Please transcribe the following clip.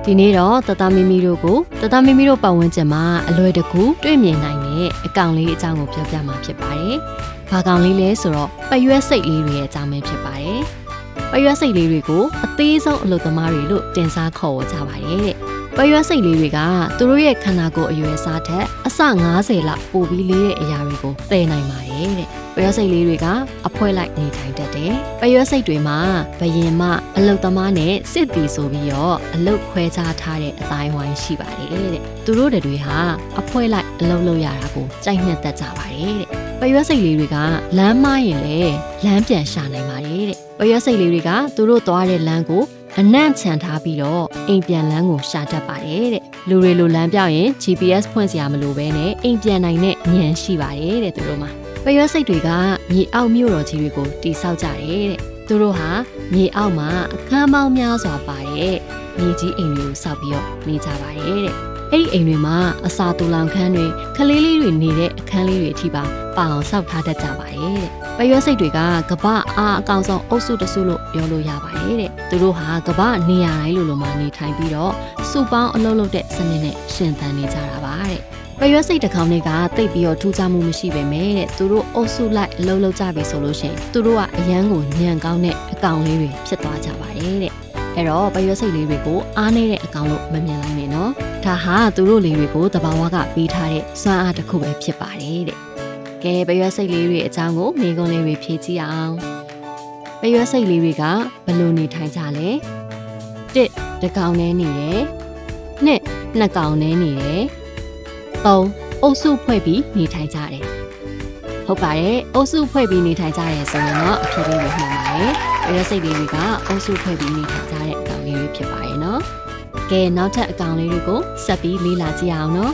ဒီနေ့တော့တတမီမီတို့ကိုတတမီမီတို့ပတ်ဝန်းကျင်မှာအလွယ်တကူတွေ့မြင်နိုင်တဲ့အကောင်လေးအကြောင်းကိုပြောပြမှာဖြစ်ပါတယ်။ဘာကောင်လေးလဲဆိုတော့ပရွက်စိတ်လေးတွေရဲ့အကြောင်းပဲဖြစ်ပါတယ်။ပရွက်စိတ်လေးတွေကိုအသေးဆုံးအလုပ်သမားတွေလို့တင်စားခေါ်ဝေါ်ကြပါတယ်တဲ့။ပရွက်စိတ်လေးတွေကသူတို့ရဲ့ခန္ဓာကိုယ်အရွယ်အစားထက်အဆ90လောက်ပိုပြီးလေးတဲ့အရာတွေကိုတည်နိုင်ပါတယ်တဲ့။ပရွက်စိတ်လေးတွေကအဖွဲလိုက်နေထိုင်တတ်တယ်။ပရွက်စိတ်တွေမှာဘယင်မအလုတ်သမားနဲ့စစ်တီဆိုပြီးတော့အလုတ်ခွဲခြားထားတဲ့အတိုင်းဝိုင်းရှိပါတယ်တဲ့။သူတို့တွေဟာအဖွဲလိုက်အလုတ်လုပ်ရတာကိုကြိုက်နှစ်သက်ကြပါတယ်တဲ့။ပရွက်စိတ်လေးတွေကလမ်းမရင်လည်းလမ်းပြန်ရှာနိုင်ပါတယ်တဲ့။ပရွက်စိတ်လေးတွေကသူတို့သွားတဲ့လမ်းကိုအနံ့ချန်ထားပြီးတော့အိမ်ပြန်လမ်းကိုရှာတတ်ပါတယ်တဲ့။လူတွေလိုလမ်းပြောင်းရင် GPS ဖွင့်စရာမလိုဘဲနဲ့အိမ်ပြန်နိုင်တဲ့ဉာဏ်ရှိပါတယ်တဲ့သူတို့မှာပရွက်စိတ်တွေကမြေအောက်မြို့တော်ကြီးတွေကိုတိဆောက်ကြတယ်တဲ့သူတို့ဟာမြေအောက်မှာအခန်းပေါင်းများစွာပါတဲ့မြေကြီးအိမ်တွေကိုဆောက်ပြီးတော့နေကြပါတယ်တဲ့အဲ့ဒီအိမ်တွေမှာအစာတူလောင်ခန်းတွေခလေးလေးတွေနေတဲ့အခန်းလေးတွေအထိပါအောင်ဆောက်ထားတတ်ကြပါတယ်တဲ့ပရွက်စိတ်တွေကကမ္ဘာအားအကောင်ဆုံးအုပ်စုတစုလို့ပြောလို့ရပါတယ်တဲ့သူတို့ဟာကမ္ဘာနေရာတိုင်းလိုမှနေထိုင်ပြီးတော့စုပေါင်းအလုပ်လုပ်တဲ့စနစ်နဲ့ရှင်သန်နေကြတာပါတဲ့ပရွက်စိတ်တစ်ကောင်တွေကတိတ်ပြီးတော့ထူးခြားမှုမရှိပေမဲ့တဲ့သူတို့အုပ်စုလိုက်အလုပ်လုပ်ကြပြီဆိုလို့ရှိရင်သူတို့ကအရန်ကိုညံကောင်းတဲ့အကောင်လေးတွေဖြစ်သွားကြပါတယ်တဲ့အဲ့တော့ပရွက်စိတ်လေးတွေကိုအားနေတဲ့အကောင်လို့မမြင်လိုက်နဲ့နော်ဒါဟာသူတို့လေးတွေကိုတဘာဝကပေးထားတဲ့စွမ်းအားတစ်ခုပဲဖြစ်ပါတယ်တဲ့ကဲပရွက်စိတ်လေးတွေအကြောင်းကိုမိကုံးလေးတွေဖြည့်ကြည့်အောင်ပရွက်စိတ်လေးတွေကဘယ်လိုနေထိုင်ကြလဲ1တစ်ကောင်နဲ့နေတယ်2နှစ်ကောင်နဲ့နေတယ်3အုပ်စုဖွဲ့ပြီးနေထိုင်ကြတယ်ဟုတ်ပါတယ်အုပ်စုဖွဲ့ပြီးနေထိုင်ကြတယ်ဆိုရင်တော့အဖြစ်လေးတွေမှန်ပါတယ်ပရွက်စိတ်လေးတွေကအုပ်စုဖွဲ့ပြီးနေထိုင်ကြတဲ့အကောင်လေးတွေဖြစ်ပါတယ်နော်ကဲနောက်ထပ်အကောင်လေးတွေကိုဆက်ပြီးလေ့လာကြည့်အောင်နော်